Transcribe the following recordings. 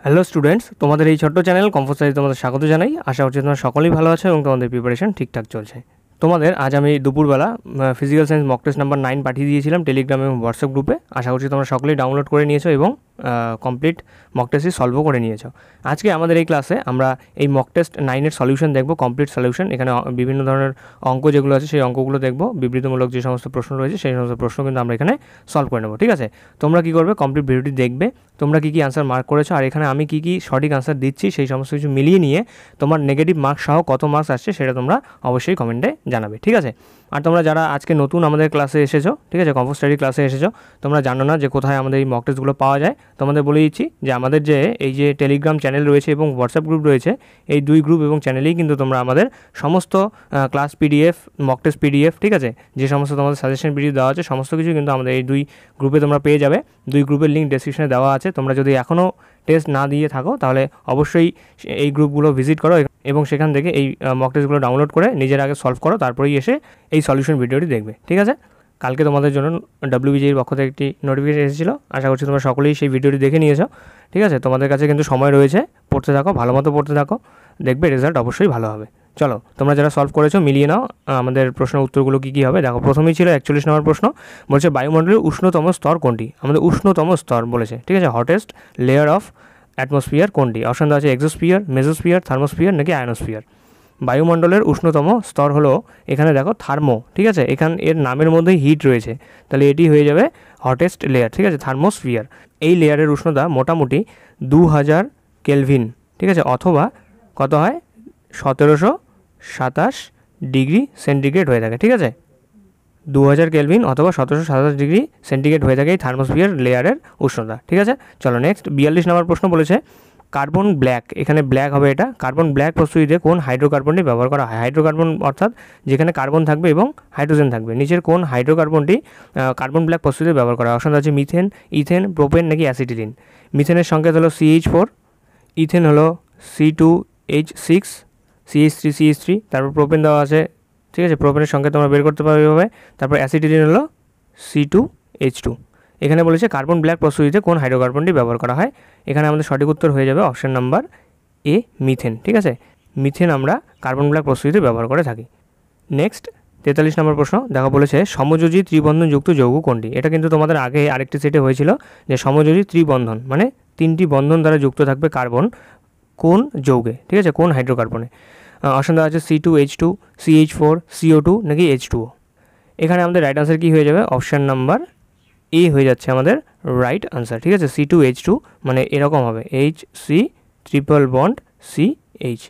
Hello students, তোমাদের এই ছোট্ট চ্যানেল কমফোর্ট স্টাডি তোমাদের স্বাগত জানাই। আশা করছি তোমরা সকলেই ভালো আছো এবং তোমাদের প্রিপারেশন ঠিকঠাক চলছে। তোমাদের আজ আমি দুপুরবেলা physical science mock test number 9 পাঠিয়ে দিয়েছিলাম টেলিগ্রাম এবং হোয়াটসঅ্যাপ গ্রুপে। আশা করছি তোমরা সকলেই ডাউনলোড করে নিয়েছো এবং কমপ্লিট মক টেস্টই সলভও করে নিয়েছো। আজকে আমাদের এই ক্লাসে আমরা এই মক টেস্ট 9-এর সলিউশন দেখবো, কমপ্লিট সলিউশন। এখানে বিভিন্ন ধরনের অঙ্ক যেগুলো আছে সেই অঙ্কগুলো দেখবো, বিবৃতিমূলক যে সমস্ত প্রশ্ন রয়েছে সেই সমস্ত প্রশ্ন কিন্তু আমরা এখানে সলভ করে নেবো। ঠিক আছে, তোমরা কী করবে, কমপ্লিট ভিডিওটি দেখবে, তোমরা কী কী আনসার মার্ক করেছো আর এখানে আমি কী কী সঠিক আনসার দিচ্ছি সেই সমস্ত কিছু মিলিয়ে নিয়ে তোমার নেগেটিভ মার্কস সহ কত মার্কস আসছে সেটা তোমরা অবশ্যই কমেন্টে জানাবে। ঠিক আছে, আর তোমরা যারা আজকে নতুন আমাদের ক্লাসে এসেছো, ঠিক আছে, কমফোর্ট স্টাডি ক্লাসে এসেছো, তোমরা জানো না যে কোথায় আমাদের এই মক টেস্টগুলো পাওয়া যায়। তোমাদের বলে দিচ্ছি যে আমাদের যে এই যে টেলিগ্রাম চ্যানেল রয়েছে এবং হোয়াটসঅ্যাপ গ্রুপ রয়েছে, এই দুই গ্রুপ এবং চ্যানেলেই কিন্তু তোমরা আমাদের সমস্ত class PDF, mock test PDF, ঠিক আছে, যে সমস্ত তোমাদের সাজেশন ভিডিও দেওয়া আছে সমস্ত কিছু কিন্তু আমাদের এই দুই গ্রুপে তোমরা পেয়ে যাবে। দুই গ্রুপের লিঙ্ক ডেসক্রিপশনে দেওয়া আছে। তোমরা যদি এখনও টেস্ট না দিয়ে থাকো তাহলে অবশ্যই এই গ্রুপগুলো ভিজিট করো এবং সেখান থেকে এই মক টেস্টগুলো ডাউনলোড করে নিজের আগে সলভ করো, তারপরেই এসে এই সলিউশন ভিডিওটি দেখবে। ঠিক আছে, কালকে তোমাদের জন্য WBJEর পক্ষ থেকে একটি নোটিফিকেশন এসেছিলো, আশা করছি তোমরা সকলেই সেই ভিডিওটি দেখে নিয়েছো। ঠিক আছে, তোমাদের কাছে কিন্তু সময় রয়েছে, পড়তে থাকো, ভালো মতো পড়তে থাকো, দেখবে রেজাল্ট অবশ্যই ভালো হবে। চলো, তোমরা যারা সলভ করেছো মিলিয়ে নাও আমাদের প্রশ্নের উত্তরগুলো কী কী হবে। দেখো, প্রথমেই ছিল 41 নম্বর প্রশ্ন, বলছে বায়ুমণ্ডলের উষ্ণতম স্তর কোনটি? আমাদের উষ্ণতম স্তর বলেছে, ঠিক আছে, হটেস্ট লেয়ার অফ অ্যাটমসফিয়ার কোনটি? অপশন দেওয়া আছে এক্সোস্ফিয়ার, মেসোস্ফিয়ার, থার্মোস্ফিয়ার নাকি আয়নোস্ফিয়ার। বায়ুমণ্ডলের উষ্ণতম স্তর হলো এখানে দেখো থার্মো, ঠিক আছে, এখান এর নামের মধ্যেই হিট রয়েছে, তাহলে এটি হয়ে যাবে হটেস্ট লেয়ার, ঠিক আছে, থার্মোস্ফিয়ার। এই লেয়ারের উষ্ণতা মোটামুটি 2000 কেলভিন, ঠিক আছে, অথবা কত হয় 1727 ডিগ্রি সেন্টিগ্রেড হয়ে থাকে। ঠিক আছে, 2000 কেলভিন অথবা 1727 ডিগ্রি সেন্টিগ্রেড হয়ে থাকে এই থার্মোস্ফিয়ার লেয়ারের উষ্ণতা। ঠিক আছে, চলো নেক্সট 42 নম্বর প্রশ্ন বলেছে কার্বন ব্ল্যাক, এখানে ব্ল্যাক হবে এটা, কার্বন ব্ল্যাক প্রস্তুতিতে কোন হাইড্রোকার্বনটি ব্যবহার করা হয়? হাইড্রোকার্বন অর্থাৎ যেখানে কার্বন থাকবে এবং হাইড্রোজেন থাকবে, নিচের কোন হাইড্রোকার্বনটি কার্বন ব্ল্যাক প্রস্তুতিতে ব্যবহার করা হয়? অপশন আছে মিথেন, ইথেন, প্রোপেন নাকি অ্যাসিটিলিন। মিথেনের সংকেত হলো CH4, ইথেন হলো C2H6, CH3, তারপর প্রোপেন দেওয়া আছে, ঠিক আছে, প্রোপেনের সংকেত তোমরা বের করতে পারবে এভাবে। তারপর অ্যাসিটিলিন হলো C2H2। এখানে বলেছে কার্বন ব্ল্যাক প্রস্তুতিতে কোন হাইড্রোকার্বনটি ব্যবহার করা হয়? এখানে আমাদের সঠিক উত্তর হয়ে যাবে অপশন নাম্বার এ, মিথেন। ঠিক আছে, মিথেন আমরা কার্বন ব্ল্যাক প্রস্তুতিতে ব্যবহার করে থাকি। নেক্সট 43 নম্বর প্রশ্ন, দেখা বলেছে সমযোজী ত্রিবন্ধনযুক্ত যৌগ কোনটি? এটা কিন্তু তোমাদের আগে আরেকটি সেটে হয়েছিল যে সমযোজী ত্রিবন্ধন মানে 3টি বন্ধন দ্বারা যুক্ত থাকবে কার্বন কোন যৌগে, ঠিক আছে, কোন হাইড্রোকার্বনে। অপশন দেওয়া আছে C2H2, CH4, CO2 নাকি H2O। এখানে আমাদের রাইট আনসার কী হয়ে যাবে? অপশান নাম্বার এ হয়ে যাচ্ছে আমাদের রাইট আনসার। ঠিক আছে, C2H2 মানে এরকম হবে HC ট্রিপল বন্ড CH।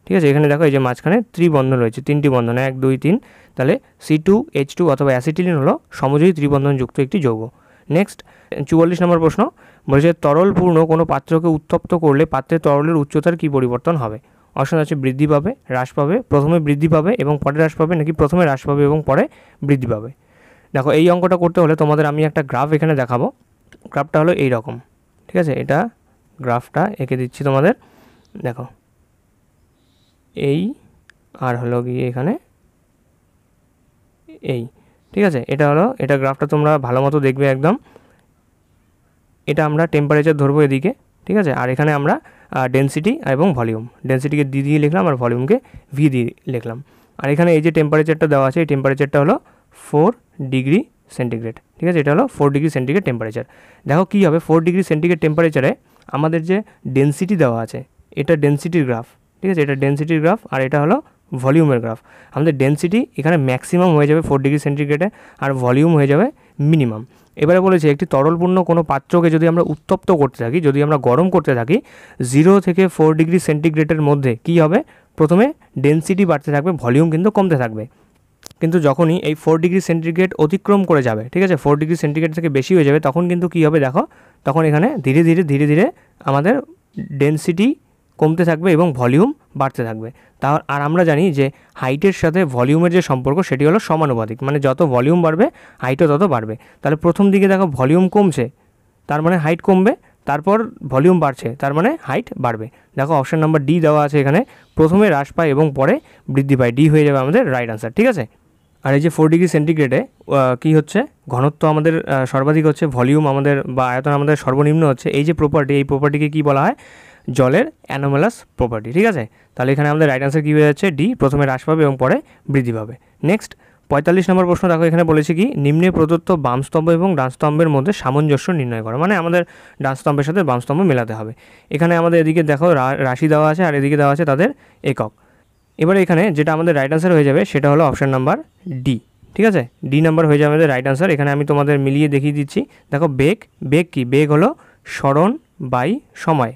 ঠিক আছে, এখানে দেখো এই যে মাঝখানে ত্রিবন্ধন রয়েছে, 3টি বন্ধন, 1 2 3, তাহলে C2H2 অথবা অ্যাসিটিলিন হলো সমযোজী ত্রিবন্ধনযুক্ত একটি যৌগ। নেক্সট 44 নম্বর প্রশ্ন বলেছে তরলপূর্ণ কোনো পাত্রকে উত্তপ্ত করলে পাত্রের তরলের উচ্চতার কী পরিবর্তন হবে? অপশন আছে বৃদ্ধি পাবে, হ্রাস পাবে, প্রথমে বৃদ্ধি পাবে এবং পরে হ্রাস পাবে নাকি প্রথমে হ্রাস পাবে এবং পরে বৃদ্ধি পাবে। দেখো, এই অঙ্কটা করতে হলে তোমাদের আমি একটা গ্রাফ এখানে দেখাবো। গ্রাফটা হলো এই রকম, ঠিক আছে, এটা গ্রাফটা এঁকে দিচ্ছি তোমাদের। দেখো, এই আর হলো গিয়ে এখানে এই, ঠিক আছে, এটা গ্রাফটা তোমরা ভালো মতো দেখবে একদম। এটা আমরা টেম্পারেচার ধরবো এদিকে, ঠিক আছে, আর এখানে আমরা ডেনসিটি এবং ভলিউম, ডেনসিটিকে ডি দিয়ে লিখলাম আর ভলিউমকে ভি দিয়ে লিখলাম। আর এখানে এই যে টেম্পারেচারটা দেওয়া আছে, এই টেম্পারেচারটা হলো 4 ডিগ্রি সেন্টিগ্রেড। ঠিক আছে, এটা হলো 4 ডিগ্রি সেন্টিগ্রেড টেম্পারেচার। দেখো কী হবে, 4 ডিগ্রি সেন্টিগ্রেড টেম্পারেচারে আমাদের যে ডেনসিটি দেওয়া আছে, এটা ডেনসিটির গ্রাফ, ঠিক আছে, এটা ডেনসিটির গ্রাফ আর এটা হলো ভলিউমের গ্রাফ। আমাদের ডেনসিটি এখানে ম্যাক্সিমাম হয়ে যাবে 4 ডিগ্রি সেন্টিগ্রেডে আর ভলিউম হয়ে যাবে মিনিমাম। এবারে বলেছে একটি তরলপূর্ণ কোনো পাত্রকে যদি আমরা উত্তপ্ত করতে থাকি, যদি আমরা গরম করতে থাকি 0 থেকে 4 ডিগ্রি সেন্টিগ্রেডের মধ্যে কী হবে? প্রথমে ডেনসিটি বাড়তে থাকবে, ভলিউম কিন্তু কমতে থাকবে। কিন্তু যখনই এই 4 ডিগ্রি সেন্টিগ্রেড অতিক্রম করে যাবে, ঠিক আছে, 4 ডিগ্রি সেন্টিগ্রেড থেকে বেশি হয়ে যাবে, তখন কিন্তু কী হবে? দেখো, তখন এখানে ধীরে ধীরে আমাদের ডেনসিটি কমতে থাকবে এবং ভলিউম বাড়তে থাকবে। আর আমরা জানি যে হাইটের সাথে ভলিউমের যে সম্পর্ক সেটি হলো সমানুপাতিক, মানে যত ভলিউম বাড়বে হাইটও তত বাড়বে। তাহলে প্রথম দিকে দেখো ভলিউম কমছে, তার মানে হাইট কমবে, তারপর ভলিউম বাড়ছে, তার মানে হাইট বাড়বে। দেখো অপশান নাম্বার ডি দেওয়া আছে এখানে, প্রথমে হ্রাস পায় এবং পরে বৃদ্ধি পায়, ডি হয়ে যাবে আমাদের রাইট আনসার। ঠিক আছে, আর এই যে 4 ডিগ্রি সেন্টিগ্রেডে কী হচ্ছে, ঘনত্ব আমাদের সর্বাধিক হচ্ছে, ভলিউম আমাদের বা আয়তন আমাদের সর্বনিম্ন হচ্ছে। এই যে প্রপার্টি, এই প্রপার্টিকে কী বলা হয়, জলের অ্যানোমালাস প্রপার্টি। ঠিক আছে, তাহলে এখানে আমাদের রাইট আনসার কী হয়ে যাচ্ছে, ডি, প্রথমে হ্রাস পাবে এবং পরে বৃদ্ধি পাবে। নেক্সট 45 নম্বর প্রশ্ন দেখো, এখানে বলেছে কি, নিম্নে প্রদত্ত বাম স্তম্ভ এবং ডান স্তম্ভের মধ্যে সামঞ্জস্য নির্ণয় করা, মানে আমাদের ডান স্তম্ভের সাথে বাম স্তম্ভ মেলাতে হবে। এখানে আমাদের এদিকে দেখো রাশি দেওয়া আছে আর এদিকে দেওয়া আছে তাদের একক। এবারে এখানে যেটা আমাদের রাইট আনসার হয়ে যাবে সেটা হলো অপশান নাম্বার ডি। ঠিক আছে, ডি নাম্বার হয়ে যাবে আমাদের রাইট আনসার। এখানে আমি তোমাদের মিলিয়ে দেখিয়ে দিচ্ছি। দেখো বেগ, বেগ কি, বেগ হলো সরণ বাই সময়,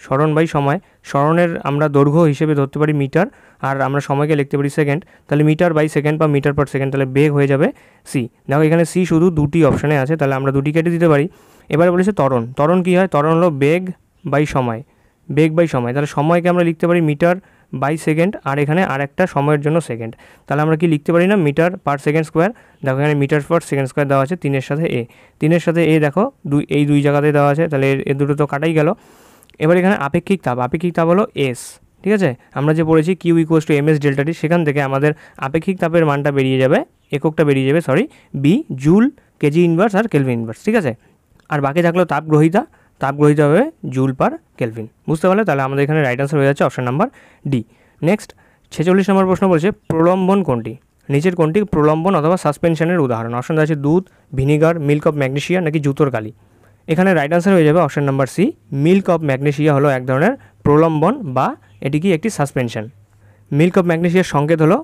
সরণ বাই সময়। সরণের আমরা দৈর্ঘ্য হিসেবে ধরতে পারি মিটার, আর আমরা সময়কে লিখতে পারি সেকেন্ড, তাহলে মিটার বাই সেকেন্ড বা মিটার পার সেকেন্ড, তাহলে বেগ হয়ে যাবে সি। দেখো এখানে সি শুধু দুটি অপশানে আছে, তাহলে আমরা দুটি কেটে দিতে পারি। এবারে বলেছে ত্বরণ, ত্বরণ কী হয়, ত্বরণ হলো বেগ বাই সময়, বেগ বাই সময়, তাহলে সময়কে আমরা লিখতে পারি মিটার বাই সেকেন্ড, আর এখানে আরেকটা সময়ের জন্য সেকেন্ড, তাহলে আমরা কি লিখতে পারি না, মিটার পার সেকেন্ড স্কোয়ার। দেখো এখানে মিটার পার সেকেন্ড স্কোয়ার দেওয়া আছে 3-এর সাথে এ, 3-এর সাথে এ দেখো এই দুই জায়গাতে দেওয়া আছে, তাহলে এর দুটো তো কাটাই গেল। এবার এখানে আপেক্ষিক তাপ, আপেক্ষিক তাপ হলো এস। ঠিক আছে, আমরা যে পড়েছি Q equals to M S delta T, সেখান থেকে আমাদের আপেক্ষিক তাপের মানটা বেরিয়ে যাবে, এককটা বেরিয়ে যাবে বি, জুল, কেজি ইনভার্স আর কেলভিন ইনভার্স। ঠিক আছে, আর বাকি থাকলো তাপগ্রহিতা, তাপগ্রহিতা হবে জুল পার কেলভিন। বুঝতে পারলে, তাহলে আমাদের এখানে রাইট আনসার হয়ে যাচ্ছে অপশন নাম্বার ডি। নেক্সট 46 নম্বর প্রশ্ন বলছে, প্রলম্বন কোনটি, নিচের কোনটি প্রলম্বন অথবা সাসপেনশনের উদাহরণ? অপশন আছে দুধ, ভিনিগার, মিল্ক অফ ম্যাগনেশিয়া নাকি জুতোর কালি। এখানে রাইট আনসার হয়ে যাবে option number C, milk of magnesia হলো এক ধরনের প্রলম্বন বা এটি কি একটি সাসপেনশন। মিল্ক অফ ম্যাগনেশিয়ার সংকেত হলো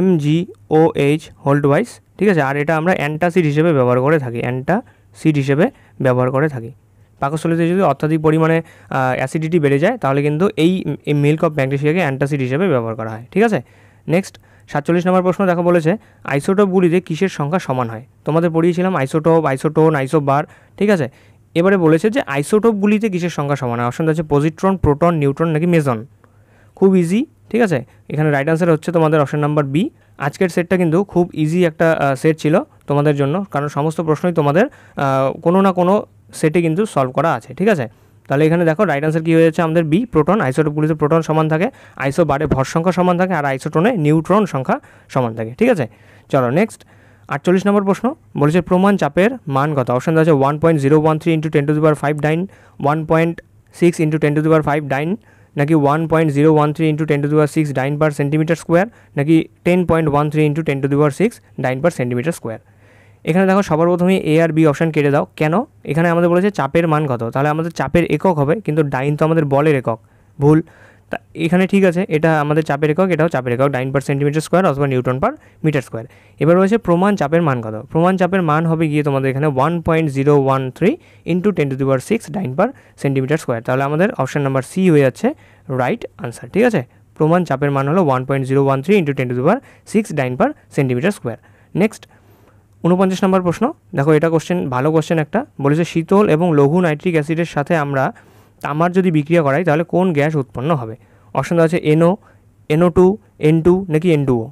MgOH হোল্ড ওয়াইজ। ঠিক আছে, আর এটা আমরা অ্যান্টাসিড হিসেবে ব্যবহার করে থাকি, অ্যান্টাসিড হিসেবে ব্যবহার করে থাকি। পাকস্থলীতে যদি অত্যাধিক পরিমাণে অ্যাসিডিটি বেড়ে যায় তাহলে কিন্তু এই মিল্ক অফ ম্যাগনেশিয়াকে অ্যান্টাসিড হিসেবে ব্যবহার করা হয়। ঠিক আছে, নেক্সট 47 নম্বর প্রশ্ন দেখো, বলেছে আইসোটোপগুলিতে কিসের সংখ্যা সমান হয়? তোমাদের পড়িয়েছিলাম আইসোটোপ, আইসোটোন, আইসোবার। ঠিক আছে, এবারে বলেছে যে আইসোটোপগুলিতে কিসের সংখ্যা সমান হয়? অপশন আছে পজিট্রন, প্রোটন, নিউট্রন নাকি মেজন। খুব ইজি। ঠিক আছে, এখানে রাইট আনসার হচ্ছে তোমাদের অপশন নাম্বার বি। আজকের সেটটা কিন্তু খুব ইজি একটা সেট ছিল তোমাদের জন্য, কারণ সমস্ত প্রশ্নই তোমাদের কোনো না কোনো সেটে কিন্তু সলভ করা আছে। ঠিক আছে, তাহলে এখানে দেখো রাইট আনসার কী হয়ে যাচ্ছে আমাদের বি, প্রোটন। আইসোটোপগুলিতে প্রোটন সমান থাকে, আইসোবারে ভর সংখ্যা সমান থাকে, আর আইসোটোনে নিউট্রন সংখ্যা সমান থাকে। ঠিক আছে, চলো নেক্সট 48 নম্বর প্রশ্ন বলেছে প্রমাণ চাপের মান কত? অপশন আছে 1.013 ইন্টু 10⁵ ডাইন, 1.6 ইন্টু 10⁵ ডাইন নাকি 1.013 ইন্টু 10⁶ ডাইন পার সেন্টিমিটার স্কোয়ার নাকি 10.13 ইন্টু 10⁶ ডাইন পার সেন্টিমিটার স্কোয়ার। এখানে দেখো সবার প্রথমে এ আর বি অপশান কেটে দাও। কেন? এখানে আমাদের বলেছে চাপের মান কত, তাহলে আমাদের চাপের একক হবে, কিন্তু ডাইন তো আমাদের বলের একক, ভুল। তা এখানে ঠিক আছে, এটা আমাদের চাপের একক, এটাও চাপের একক, ডাইন পার সেন্টিমিটার স্কোয়ার অথবা নিউটন পার মিটার স্কোয়ার। এবার রয়েছে প্রমাণ চাপের মান কত? প্রমাণ চাপের মান হবে গিয়ে তোমাদের এখানে 1.013 ইন্টু 10⁶ ডাইন পার সেন্টিমিটার স্কোয়ার। তাহলে আমাদের অপশান নাম্বার সি হয়ে যাচ্ছে রাইট আনসার। ঠিক আছে, প্রমাণ চাপের মান হলো 1.013 ইন্টু 10⁶ ডাইন পার সেন্টিমিটার স্কোয়ার। নেক্সট 49 নম্বর প্রশ্ন দেখো, এটা কোশ্চেন, ভালো কোশ্চেন একটা। বলেছে শীতল এবং লঘু নাইট্রিক অ্যাসিডের সাথে আমরা তামার যদি বিক্রিয়া করাই তাহলে কোন গ্যাস উৎপন্ন হবে? অপশন আছে NO, NO2, N2 নাকি N2O।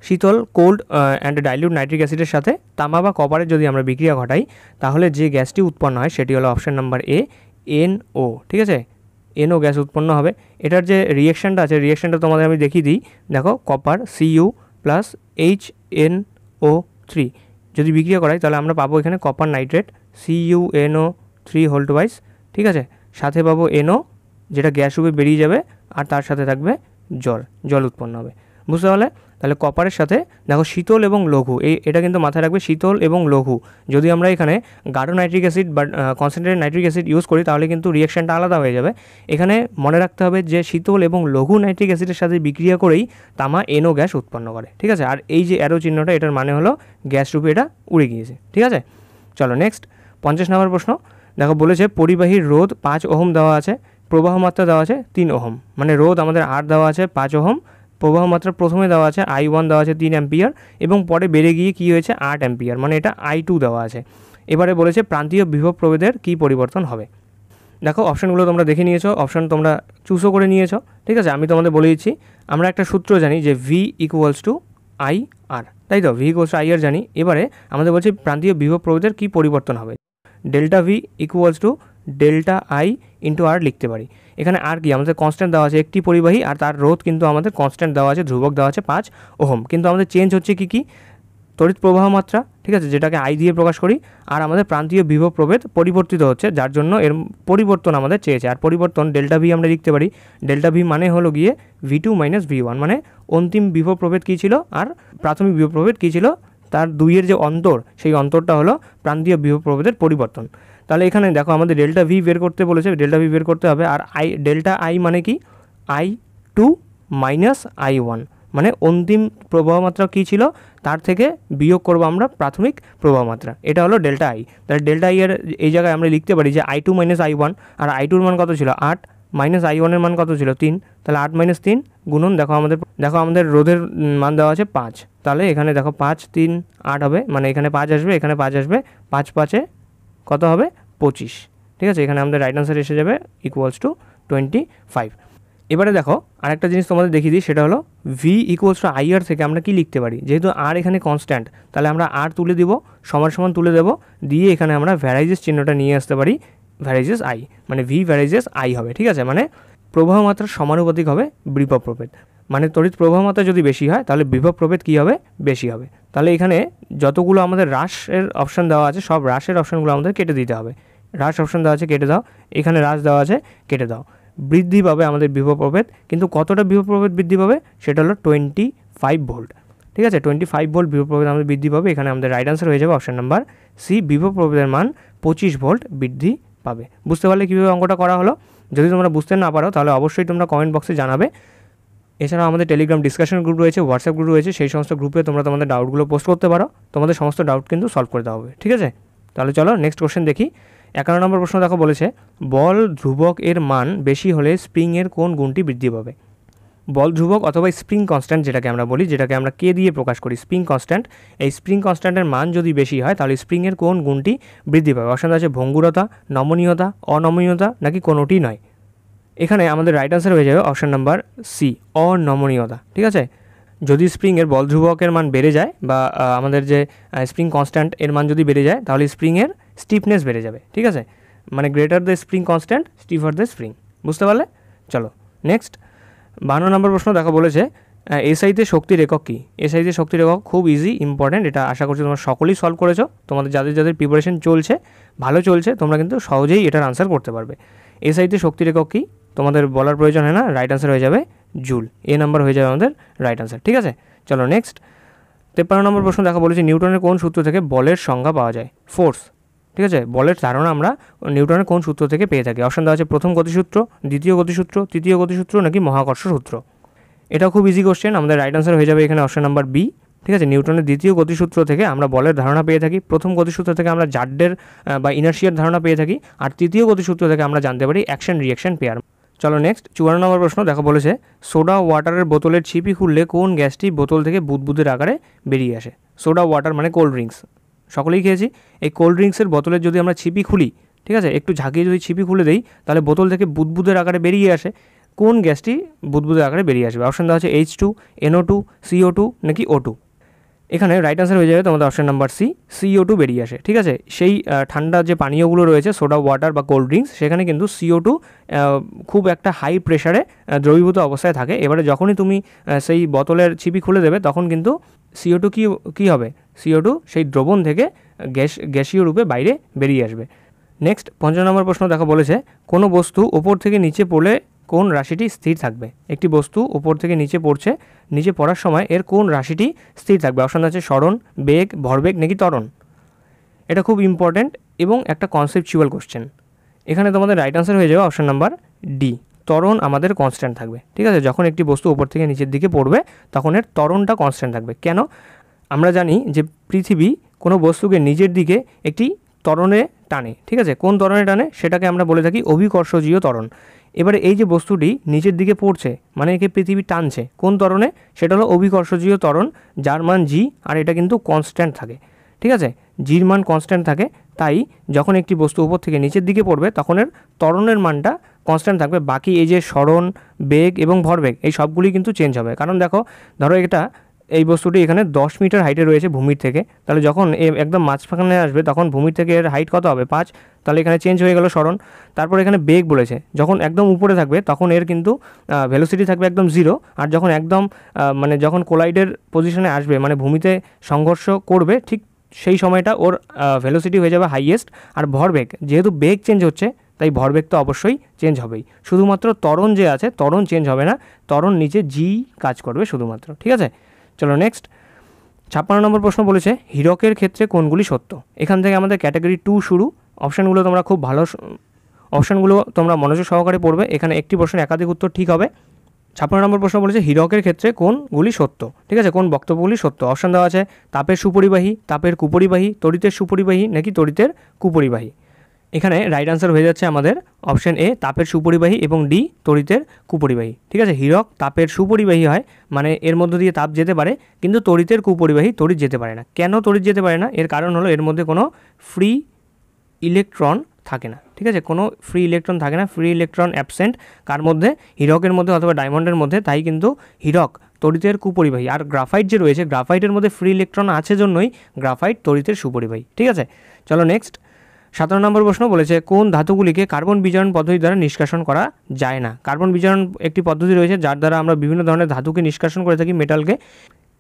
শীতল কোল্ড অ্যান্ড ডাইলিউট নাইট্রিক অ্যাসিডের সাথে তামা বা কপারের যদি আমরা বিক্রিয়া ঘটাই তাহলে যে গ্যাসটি উৎপন্ন হয় সেটি হলো অপশন নাম্বার এ, NO। ঠিক আছে, NO গ্যাস উৎপন্ন হবে। এটার যে রিয়েকশানটা আছে, রিয়েকশানটা তোমাদের আমি দেখিয়ে দিই। দেখো কপার Cu প্লাস HNO3 যদি বিক্রিয়া করাই তাহলে আমরা পাবো এখানে copper nitrate CuNO3 hold wise. ঠিক আছে, সাথে পাবো NO যেটা গ্যাস রূপে বেরিয়ে যাবে, আর তার সাথে থাকবে জল উৎপন্ন হবে। বুঝতে পারলে? তাহলে কপারের সাথে দেখো শীতল এবং লঘু, এটা কিন্তু মাথায় রাখবে, শীতল এবং লঘু। যদি আমরা এখানে গাঢ় নাইট্রিক অ্যাসিড বা কনসেন্ট্রেটেড নাইট্রিক অ্যাসিড ইউজ করি তাহলে কিন্তু রিয়েকশানটা আলাদা হয়ে যাবে। এখানে মনে রাখতে হবে যে শীতল এবং লঘু নাইট্রিক অ্যাসিডের সাথে বিক্রিয়া করেই তামা NO গ্যাস উৎপন্ন করে। ঠিক আছে, আর এই যে অ্যারো চিহ্নটা, এটার মানে হলো গ্যাস রূপে এটা উড়ে গিয়েছে। ঠিক আছে, চলো নেক্সট 50 নম্বর প্রশ্ন দেখো, বলেছে পরিবাহীর রোধ 5 ওহম দেওয়া আছে, প্রবাহ মাত্রা দেওয়া আছে 3 ওহম। মানে রোধ আমাদের R দেওয়া আছে 5 ওহম, প্রবাহ মাত্রা প্রথমে দেওয়া আছে I1 দেওয়া আছে 3 অ্যাম্পিয়ার এবং পরে বেড়ে গিয়ে কী হয়েছে 8 অ্যাম্পিয়ার, মানে এটা I2 দেওয়া আছে। এবারে বলেছে প্রান্তীয় বিভব প্রভেদের কী পরিবর্তন হবে? দেখো অপশানগুলো তোমরা দেখে নিয়েছো, অপশান তোমরা চুজও করে নিয়েছো। ঠিক আছে, আমি তোমাদের বলে দিচ্ছি, আমরা একটা সূত্র জানি যে V = IR, তাই তো? V = IR জানি। এবারে আমাদের বলছে প্রান্তীয় বিভব প্রভেদের কী পরিবর্তন হবে? ∆V = ডেল্টা আই ইন্টু আর লিখতে পারি। এখানে আর কি আমাদের কনস্ট্যান্ট দেওয়া আছে একটি পরিবাহী, আর তার রোধ কিন্তু আমাদের কনস্ট্যান্ট দেওয়া আছে, ধ্রুবক দেওয়া আছে 5 ওহম। কিন্তু আমাদের চেঞ্জ হচ্ছে কি তড়িৎ প্রবাহ মাত্রা, ঠিক আছে, যেটাকে আই দিয়ে প্রকাশ করি, আর আমাদের প্রান্তীয় বিভব প্রভেদ পরিবর্তিত হচ্ছে, যার জন্য এর পরিবর্তন আমাদের চেয়েছে। আর পরিবর্তন ডেল্টা ভি আমরা লিখতে পারি, ডেল্টা ভি মানে হলো গিয়ে V2 মাইনাস V1, মানে অন্তিম বিভব প্রভেদ কী ছিল আর প্রাথমিক বিভব প্রভেদ কী ছিল, তার দুইয়ের যে অন্তর, সেই অন্তরটা হলো প্রান্তীয় বিভব প্রভেদের পরিবর্তন। তাহলে এখানে দেখো আমাদের ডেল্টা ভি বের করতে বলেছে, ডেল্টা ভি বের করতে হবে। আর ডেল্টা আই মানে কি, I2 মাইনাস I1, মানে অন্তিম প্রবাহ মাত্রা কী ছিল তার থেকে বিয়োগ করবো আমরা প্রাথমিক প্রবাহ মাত্রা, এটা হলো ডেল্টা আই। তাহলে ডেল্টা আই এর এই জায়গায় আমরা লিখতে পারি যে I2 মাইনাস I1, আর I2-র মান কত ছিল 8, মাইনাস I1-এর মান কত ছিল 3, তাহলে 8 মাইনাস 3 গুণন দেখো আমাদের রোধের মান দেওয়া আছে 5, তাহলে এখানে দেখো 5 3 8 হবে, মানে এখানে 5 আসবে, এখানে 5 আসবে, 5 5-এ কত হবে 25, ঠিক আছে। এখানে আমাদের রাইট আনসার এসে যাবে ইকুয়ালস টু 25। এবারে দেখো আরেকটা জিনিস তোমাদের দেখিয়ে দিই, সেটা হলো ভি ইকুয়ালস টু আই আর থেকে আমরা কি লিখতে পারি, যেহেতু আর এখানে কনস্ট্যান্ট, তাহলে আমরা আর তুলে দিব, সমান সমান তুলে দেবো, দিয়ে এখানে আমরা ভ্যারাইজেস চিহ্নটা নিয়ে আসতে পারি, ভ্যারাইজেস আই, মানে ভি ভ্যারাইজেস আই হবে, ঠিক আছে। মানে প্রবাহ মাত্রার সমানুপাতিক হবে বিভব প্রভেদ, মানে তড়িৎ প্রবাহ মাত্রা যদি বেশি হয় তাহলে বিভব প্রভেদ কী হবে, বেশি হবে। তাহলে এখানে যতগুলো আমাদের হ্রাসের অপশান দেওয়া আছে, সব হ্রাসের অপশানগুলো আমাদের কেটে দিতে হবে। হ্রাস অপশান দেওয়া আছে, কেটে দাও, এখানে হ্রাস দেওয়া আছে, কেটে দাও। বৃদ্ধি পাবে আমাদের বিভব প্রভেদ, কিন্তু কতটা বিভব প্রভেদ বৃদ্ধি পাবে, সেটা হলো 25 ভোল্ট, ঠিক আছে। 25 ভোল্ট বিভব প্রভেদ আমাদের বৃদ্ধি পাবে। এখানে আমাদের রাইট আনসার হয়ে যাবে অপশান নাম্বার সি, বিভব প্রভেদের মান 25 ভোল্ট বৃদ্ধি পাবে। বুঝতে পারলে কীভাবে অঙ্কটা করা হলো? যদি তোমরা বুঝতে না পারো তাহলে অবশ্যই তোমরা কমেন্ট বক্সে জানাবে। এছাড়াও আমাদের টেলিগ্রাম ডিসকাশন গ্রুপ রয়েছে, হোয়াটসঅ্যাপ গ্রুপ রয়েছে, সেই সমস্ত গ্রুপে তোমরা তোমাদের ডাউটগুলো পোস্ট করতে পারো, তোমাদের সমস্ত ডাউট কিন্তু সলভ করে দেওয়া হবে, ঠিক আছে। তাহলে চলো নেক্সট কোশ্চেন দেখি। 11 নম্বর প্রশ্ন দেখো, বলেছে বল ধ্রুবক এর মান বেশি হলে স্প্রিংয়ের কোন গুণটি বৃদ্ধি পাবে? বল ধ্রুবক অথবা স্প্রিং কনস্ট্যান্ট যেটাকে আমরা বলি, যেটাকে আমরা কে দিয়ে প্রকাশ করি, স্প্রিং কনস্ট্যান্ট, এই স্প্রিং কনস্ট্যান্টের মান যদি বেশি হয় তাহলে স্প্রিংয়ের কোন গুণটি বৃদ্ধি পাবে? অপশান আছে ভঙ্গুরতা, নমনীয়তা, অনমনীয়তা, নাকি কোনোটি নয়। এখানে আমাদের রাইট আনসার হয়ে যাবে অপশান নাম্বার সি, অনমনীয়তা, ঠিক আছে। যদি স্প্রিংয়ের বল ধ্রুবকের মান বেড়ে যায়, বা আমাদের যে স্প্রিং কনস্ট্যান্ট এর মান যদি বেড়ে যায়, তাহলে স্প্রিংয়ের স্টিফনেস বেড়ে যাবে, ঠিক আছে। মানে greater the spring constant, stiffer the spring. বুঝতে পারলে? চলো নেক্সট 52 নম্বর প্রশ্ন দেখো, বলেছে এসআইতে শক্তির একক কী? এসআইতে শক্তির একক খুব ইজি, ইম্পর্ট্যান্ট, এটা আশা করছি তোমরা সকলেই সলভ করেছো। তোমাদের যাদের প্রিপারেশন চলছে, ভালো চলছে, তোমরা কিন্তু সহজেই এটার আনসার করতে পারবে। এসআইতে শক্তির একক কী তোমাদের বলার প্রয়োজন হয় না, রাইট আনসার হয়ে যাবে জুল, এ নাম্বার হয়ে যাবে আমাদের রাইট আনসার, ঠিক আছে। চলো নেক্সট 53 নম্বর প্রশ্ন দেখা, বলেছে নিউটনের কোন সূত্র থেকে বলের সংজ্ঞা পাওয়া যায়? ফোর্স, ঠিক আছে। বলের ধারণা আমরা নিউটনের কোন সূত্র থেকে পেয়ে থাকি? অপশান দেওয়া আছে প্রথম গতিসূত্র, দ্বিতীয় গতিসূত্র, তৃতীয় গতিসূত্র, নাকি মহাকর্ষ সূত্র। এটা খুব ইজি কোশ্চেন, আমাদের রাইট আনসার হয়ে যাবে এখানে অপশান নাম্বার বি, ঠিক আছে। নিউটনের দ্বিতীয় গতিসূত্র থেকে আমরা বলের ধারণা পেয়ে থাকি, প্রথম গতিসূত্র থেকে আমরা জাড্ডের বা ইনার্শিয়ার ধারণা পেয়ে থাকি, আর তৃতীয় গতিসূত্র থেকে আমরা জানতে পারি অ্যাকশন রিঅ্যাকশন পেয়ার। চলো নেক্সট 54 নম্বর প্রশ্ন দেখো, বলেছে সোডা ওয়াটারের বোতলের ছিপি খুললে কোন গ্যাসটি বোতল থেকে বুদবুদের আকারে বেরিয়ে আসে? সোডা ওয়াটার মানে কোল্ড ড্রিঙ্কস, সকলেই খেয়েছি। এই কোল্ড ড্রিঙ্কসের বোতলের যদি আমরা ছিপি খুলি, ঠিক আছে, একটু ঝাঁকিয়ে যদি ছিপি খুলে দেই, তাহলে বোতল থেকে বুদবুদের আকারে বেরিয়ে আসে। কোন গ্যাসটি বুদবুদের আকারে বেরিয়ে আসবে? অপশান দেওয়া আছে H2, NO2, CO2, নাকি O2। এখানে রাইট আনসার হয়ে যাবে তোমাদের অপশান নাম্বার সি, CO2 বেরিয়ে আসে, ঠিক আছে। সেই ঠান্ডা যে পানীয়গুলো রয়েছে, সোডা ওয়াটার বা কোল্ড ড্রিঙ্কস, সেখানে কিন্তু CO2 খুব একটা হাই প্রেশারে দ্রবীভূত অবস্থায় থাকে। এবারে যখনই তুমি সেই বোতলের ছিপি খুলে দেবে, তখন কিন্তু CO2 কী হবে? CO2 সেই দ্রবণ থেকে গ্যাসীয় রূপে বাইরে বেরিয়ে আসবে। নেক্সট 55 নম্বর প্রশ্ন দেখো, বলেছে কোনো বস্তু ওপর থেকে নিচে পড়লে কোন রাশিটি স্থির থাকবে? একটি বস্তু উপর থেকে নিচে পড়ছে, নিচে পড়ার সময় এর কোন রাশিটি স্থির থাকবে? অপশান আছে সরণ, বেগ, ভরবেগ, নাকি ত্বরণ। এটা খুব ইম্পর্ট্যান্ট এবং একটা কনসেপচুয়াল কোশ্চেন। এখানে তোমাদের রাইট আনসার হয়ে যাবে অপশান নাম্বার ডি, ত্বরণ আমাদের কনস্ট্যান্ট থাকবে, ঠিক আছে। যখন একটি বস্তু উপর থেকে নিচের দিকে পড়বে, তখন এর ত্বরণটা কনস্ট্যান্ট থাকবে। কেন? আমরা জানি যে পৃথিবী কোনো বস্তুকে নিজের দিকে একটি ত্বরণে টানে, ঠিক আছে। কোন ত্বরণে টানে? সেটাকে আমরা বলে থাকি অভিকর্ষজীয় ত্বরণ। এবারে এই যে বস্তুটি নিচের দিকে পড়ছে, মানে একে পৃথিবী টানছে কোন ত্বরণে? সেটা হলো অভিকর্ষজীয় ত্বরণ, যার মান জি, আর এটা কিন্তু কনস্ট্যান্ট থাকে, ঠিক আছে। জির মান কনস্ট্যান্ট থাকে, তাই যখন একটি বস্তু উপর থেকে নিচের দিকে পড়বে, তখন এর ত্বরণের মানটা কনস্ট্যান্ট থাকবে। বাকি এই যে সরণ, বেগ এবং ভরবেগ, এই সবগুলি কিন্তু চেঞ্জ হবে। কারণ দেখো, ধরো এটা এই বস্তুটি এখানে 10 মিটার হাইটে রয়েছে ভূমির থেকে, তাহলে যখন একদম মাঝখানে আসবে তখন ভূমির থেকে এর হাইট কত হবে 5, তাহলে এখানে চেঞ্জ হয়ে গেল সরণ। তারপর এখানে বেগ বলেছে, যখন একদম উপরে থাকবে তখন এর কিন্তু ভেলোসিটি থাকবে একদম 0, আর যখন একদম মানে যখন কোলাইডের পজিশনে আসবে মানে ভূমিতে সংঘর্ষ করবে ঠিক সেই সময়টা ওর ভেলোসিটি হয়ে যাবে হাইয়েস্ট। আর ভরবেগ, যেহেতু বেগ চেঞ্জ হচ্ছে তাই ভরবেগ তো অবশ্যই চেঞ্জ হবেই, শুধুমাত্র ত্বরণ যে আছে ত্বরণ চেঞ্জ হবে না, ত্বরণ নিচে জি কাজ করবে শুধুমাত্র। ঠিক আছে, চলো নেক্সট 56 নম্বর প্রশ্ন বলেছে হীরকের ক্ষেত্রে কোনগুলি সত্য। এখান থেকে আমাদের ক্যাটাগরি 2 শুরু। অপশানগুলো তোমরা খুব ভালো অপশানগুলো তোমরা মনোযোগ সহকারে পড়বে, এখানে একটি প্রশ্নের একাধিক উত্তর ঠিক হবে। 56 নম্বর প্রশ্ন বলেছে হীরকের ক্ষেত্রে কোনগুলি সত্য। ঠিক আছে, কোন বক্তব্যগুলি সত্য। অপশান দেওয়া আছে তাপের সুপরিবাহী, তাপের কুপরিবাহী, তড়িতের সুপরিবাহী নাকি তড়িতের কুপরিবাহী। এখানে রাইট আনসার হয়ে যাচ্ছে আমাদের অপশান এ তাপের সুপরিবাহী এবং ডি তড়িতের কুপরিবাহী। ঠিক আছে, হীরক তাপের সুপরিবাহী হয়, মানে এর মধ্য দিয়ে তাপ যেতে পারে, কিন্তু তড়িতের কুপরিবাহী তড়িৎ যেতে পারে না। কেন তড়িৎ যেতে পারে না? এর কারণ হলো এর মধ্যে কোনো ফ্রি ইলেকট্রন থাকে না। ঠিক আছে, কোনো ফ্রি ইলেকট্রন থাকে না, ফ্রি ইলেকট্রন অ্যাবসেন্ট কার মধ্যে? হীরকের মধ্যে অথবা ডায়মন্ডের মধ্যে, তাই কিন্তু হীরক তড়িতের কুপরিবাহী। আর গ্রাফাইট যে রয়েছে, গ্রাফাইটের মধ্যে ফ্রি ইলেকট্রন আছে জন্যই গ্রাফাইট তড়িতের সুপরিবাহী। ঠিক আছে, চলো নেক্সট 17 নম্বর প্রশ্ন বলেছে কোন ধাতুগুলিকে কার্বন বিজারণ পদ্ধতি দ্বারা নিষ্কাশন করা যায় না। কার্বন বিজারণ একটি পদ্ধতি রয়েছে যার দ্বারা আমরা বিভিন্ন ধরনের ধাতুকে নিষ্কাশন করে থাকি, মেটালকে।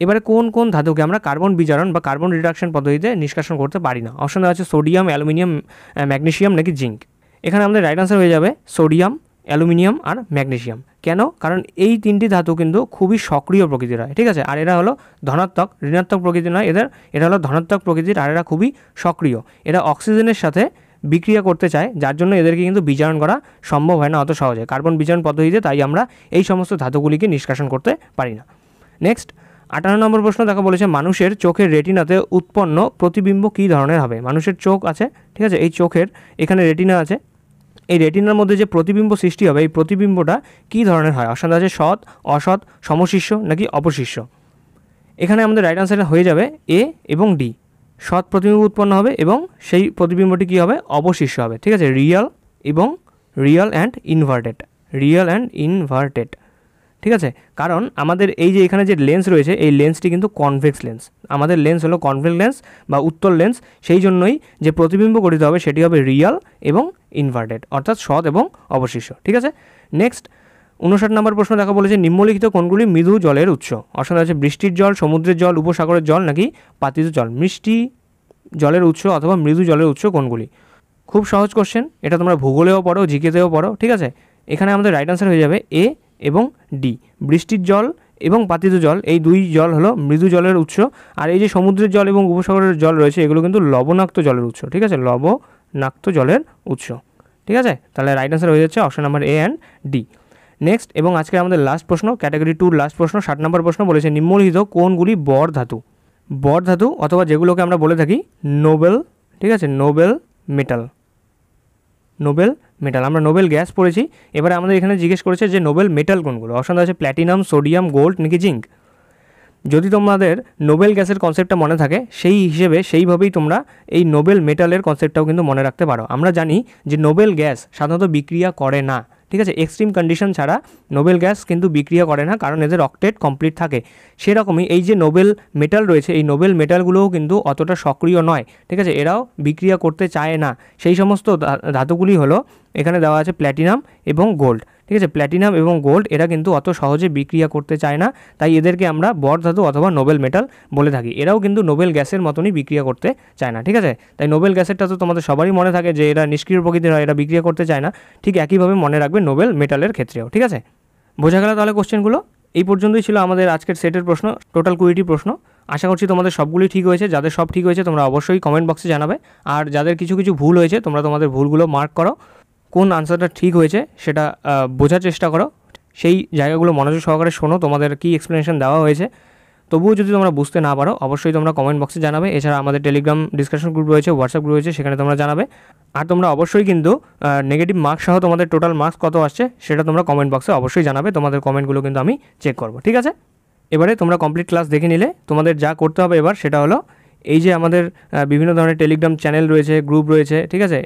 এবারে কোন কোন ধাতুকে আমরা কার্বন বিজারণ বা কার্বন রিডাকশন পদ্ধতিতে নিষ্কাশন করতে পারি না। অপশন দেওয়া আছে সোডিয়াম, অ্যালুমিনিয়াম, ম্যাগনেসিয়াম নাকি জিঙ্ক। এখানে আমাদের রাইট আনসার হয়ে যাবে সোডিয়াম, অ্যালুমিনিয়াম আর ম্যাগনেসিয়াম। কেন? কারণ এই তিনটি ধাতু কিন্তু খুবই সক্রিয় প্রকৃতির হয়। ঠিক আছে, আর এরা হলো ধনাত্মক, ঋণাত্মক প্রকৃতির নয়, এরা হলো ধনাত্মক প্রকৃতির, আর এরা খুবই সক্রিয়। এরা অক্সিজেনের সাথে বিক্রিয়া করতে চায়, যার জন্য এদেরকে কিন্তু বিজারণ করা সম্ভব হয় না অত সহজে কার্বন বিজারণ পদ্ধতিতে, তাই আমরা এই সমস্ত ধাতুগুলিকে নিষ্কাশন করতে পারি না। নেক্সট 58 নম্বর প্রশ্ন দেখা বলেছে মানুষের চোখের রেটিনাতে উৎপন্ন প্রতিবিম্ব কী ধরনের হবে। মানুষের চোখ আছে, ঠিক আছে, এই চোখের এখানে রেটিনা আছে, এই রেটিনার মধ্যে যে প্রতিবিম্ব সৃষ্টি হবে এই প্রতিবিম্বটা কী ধরনের হয়। অপশন আছে সৎ, অসৎ, সমশিষ্য নাকি অপশিষ্য। এখানে আমাদের রাইট আনসার হয়ে যাবে এ এবং ডি। সৎ প্রতিবিম্ব উৎপন্ন হবে এবং সেই প্রতিবিম্বটি কী হবে? অবশিষ্য হবে। ঠিক আছে, real and inverted, real and inverted. ঠিক আছে, কারণ আমাদের এই যে এখানে যে লেন্স রয়েছে এই লেন্সটি কিন্তু কনভেক্স লেন্স, আমাদের লেন্স হলো কনভেক্স লেন্স বা উত্তল লেন্স, সেই জন্যই যে প্রতিবিম্ব গঠিত হবে সেটি হবে রিয়াল এবং ইনভার্টেড, অর্থাৎ সৎ এবং অবশিষ্য। ঠিক আছে, নেক্সট 59 নম্বর প্রশ্ন দেখা বলেছে নিম্নলিখিত কোনগুলি মৃদু জলের উৎস। অপশন আছে বৃষ্টির জল, সমুদ্রের জল, উপসাগরের জল নাকি পাতিত জল। মিষ্টি জলের উৎস অথবা মৃদু জলের উৎস কোনগুলি? খুব সহজ কোশ্চেন, এটা তোমরা ভূগোলেও পড়ো, জিকেতেও পড়ো। ঠিক আছে, এখানে আমাদের রাইট আনসার হয়ে যাবে এ এবং ডি। বৃষ্টির জল এবং পাতিত জল এই দুই জল হলো মৃদু জলের উৎস, আর এই যে সমুদ্রের জল এবং উপসাগরের জল রয়েছে এগুলো কিন্তু লবণাক্ত জলের উৎস। ঠিক আছে, লবণাক্ত জলের উৎস। ঠিক আছে, তাহলে রাইট আনসার হয়ে যাচ্ছে option number A and D. Next এবং আজকে আমাদের লাস্ট প্রশ্ন, ক্যাটাগরি 2 লাস্ট প্রশ্ন, 60 নম্বর প্রশ্ন বলেছে নিম্নলিখিত কোনগুলি বর ধাতু। বর ধাতু অথবা যেগুলোকে আমরা বলে থাকি নোবেল, ঠিক আছে, নোবেল মেটাল, নোবেল মেটাল। আমরা নোবেল গ্যাস পড়েছি, এবারে আমাদের এখানে জিজ্ঞেস করেছে যে নোবেল মেটাল কোনগুলো। অপশন আছে প্ল্যাটিনাম, সোডিয়াম, গোল্ড নাকি জিঙ্ক। যদি তোমাদের নোবেল গ্যাসের কনসেপ্টটা মনে থাকে সেই হিসেবে সেইভাবেই তোমরা এই নোবেল মেটালের কনসেপ্টটাও কিন্তু মনে রাখতে পারো। আমরা জানি যে নোবেল গ্যাস সাধারণত বিক্রিয়া করে না। ঠিক আছে, এক্সট্রিম কন্ডিশন ছাড়া নোবেল গ্যাস কিন্তু বিক্রিয়া করে না, কারণ এদের অক্টেট কমপ্লিট থাকে। সেরকমই এই যে নোবেল মেটাল রয়েছে এই নোবেল মেটালগুলোও কিন্তু অতটা সক্রিয় নয়। ঠিক আছে, এরাও বিক্রিয়া করতে চায় না। সেই সমস্ত ধাতুগুলি হলো এখানে দেওয়া আছে প্ল্যাটিনাম এবং গোল্ড। ঠিক আছে, প্ল্যাটিনাম এবং গোল্ড এরা কিন্তু অত সহজে বিক্রিয়া করতে চায় না, তাই এদেরকে আমরা বর ধাতু অথবা নোবেল মেটাল বলে থাকি। এরাও কিন্তু নোবেল গ্যাসের মতনই বিক্রিয়া করতে চায় না। ঠিক আছে, তাই নোবেল গ্যাসেরটা তো তোমাদের সবারই মনে থাকে যে এরা নিষ্ক্রিয় প্রকৃতির হয়, এরা বিক্রিয়া করতে চায় না। ঠিক একইভাবে মনে রাখবে নোবেল মেটালের ক্ষেত্রেও। ঠিক আছে, বোঝা গেল তাহলে কোশ্চেনগুলো। এই পর্যন্তই ছিল আমাদের আজকের সেটের প্রশ্ন, টোটাল 20টি প্রশ্ন। আশা করছি তোমাদের সবগুলি ঠিক হয়েছে। যাদের সব ঠিক হয়েছে তোমরা অবশ্যই কমেন্ট বক্সে জানাবে, আর যাদের কিছু কিছু ভুল হয়েছে তোমরা তোমাদের ভুলগুলো মার্ক করো, কোন আনসারটা ঠিক হয়েছে সেটা বোঝার চেষ্টা করো, সেই জায়গাগুলো মনোযোগ সহকারে শোনো তোমাদের কী এক্সপ্লেনেশন দেওয়া হয়েছে। তবুও যদি তোমরা বুঝতে না পারো অবশ্যই তোমরা কমেন্ট বক্সে জানাবে। এছাড়া আমাদের টেলিগ্রাম ডিসকাশন গ্রুপ রয়েছে, হোয়াটসঅ্যাপ গ্রুপ রয়েছে, সেখানে তোমরা জানাবে। আর তোমরা অবশ্যই কিন্তু নেগেটিভ মার্কস সহ তোমাদের টোটাল মার্কস কত আসছে সেটা তোমরা কমেন্ট বক্সে অবশ্যই জানাবে। তোমাদের কমেন্টগুলো কিন্তু আমি চেক করব। ঠিক আছে, এবারে তোমরা কমপ্লিট ক্লাস দেখে নিলে তোমাদের যা করতে হবে এবার সেটা হলো এই যে আমাদের বিভিন্ন ধরনের টেলিগ্রাম চ্যানেল রয়েছে, গ্রুপ রয়েছে, ঠিক আছে,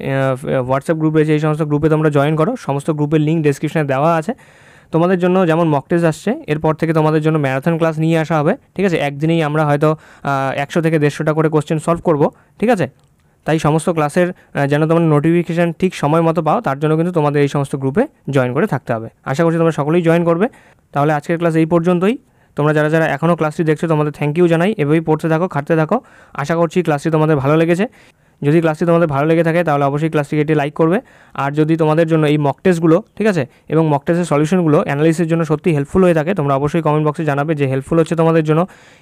হোয়াটসঅ্যাপ গ্রুপ রয়েছে, এই সমস্ত গ্রুপে তোমরা জয়েন করো। সমস্ত গ্রুপের লিঙ্ক ডেসক্রিপশনে দেওয়া আছে। তোমাদের জন্য যেমন মক টেস্ট আসছে, এরপর থেকে তোমাদের জন্য ম্যারাথন ক্লাস নিয়ে আসা হবে, ঠিক আছে। একদিনেই আমরা হয়তো 100 থেকে 150টা করে কোশ্চেন সলভ করব, ঠিক আছে। তাই সমস্ত ক্লাসের যেন তোমরা নোটিফিকেশান ঠিক সময় মতো পাও, তার জন্য কিন্তু তোমাদের এই সমস্ত গ্রুপে জয়েন করে থাকতে হবে। আশা করছি তোমরা সকলেই জয়েন করবে। তাহলে আজকের ক্লাস এই পর্যন্তই। তোমরা যারা যারা এখনও ক্লাসটি দেখছো তোমাদের থ্যাংক ইউ জানাই। এভাবেই পড়তে থাকো, খাটতে থাকো। আশা করছি ক্লাসটি তোমাদের ভালো লেগেছে। যদি ক্লাসটি তোমাদের ভালো লেগে থাকে তাহলে অবশ্যই ক্লাসটিকে একটি লাইক করবে। আর যদি তোমাদের জন্য এই মক টেস্টগুলো, ঠিক আছে, এবং মক টেস্টের সলিউশনগুলো অ্যানালিসিসের জন্য সত্যি হেল্পফুল হয়ে থাকে, তোমরা অবশ্যই কমেন্ট বক্সে জানাবে যে হেল্পফুল হচ্ছে তোমাদের জন্য,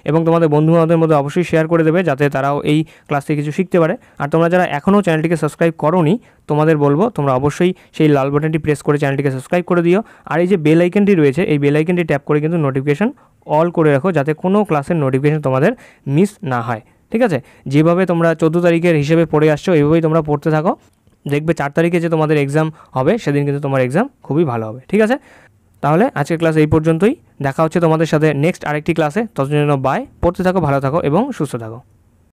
এবং তোমাদের বন্ধু-বান্ধবদের মধ্যে অবশ্যই শেয়ার করে দেবে যাতে তারাও এই ক্লাস থেকে কিছু শিখতে পারে। আর তোমরা যারা এখনও চ্যানেলটিকে সাবস্ক্রাইব করোনি, তোমাদের বলবো তোমরা অবশ্যই সেই লাল বাটনটি প্রেস করে চ্যানেলটিকে সাবস্ক্রাইব করে দিও। আর এই যে বেল আইকনটি রয়েছে, এই বেল আইকনটি ট্যাপ করে কিন্তু নোটিফিকেশন অল করে রাখো, যাতে কোনো ক্লাসের নোটিফিকেশন তোমাদের মিস না হয়, ঠিক আছে। যেভাবে তোমরা 14 তারিখের হিসেবে পড়ে আসছো এইভাবেই তোমরা পড়তে থাকো। দেখবে 4 তারিখে যে তোমাদের এক্সাম হবে সেদিন কিন্তু তোমার এক্সাম খুবই ভালো হবে, ঠিক আছে। তাহলে আজকের ক্লাস এই পর্যন্তই। দেখা হচ্ছে তোমাদের সাথে নেক্সট আরেকটি ক্লাসে। ততদিনের জন্য বাই। পড়তে থাকো, ভালো থাকো এবং সুস্থ থাকো।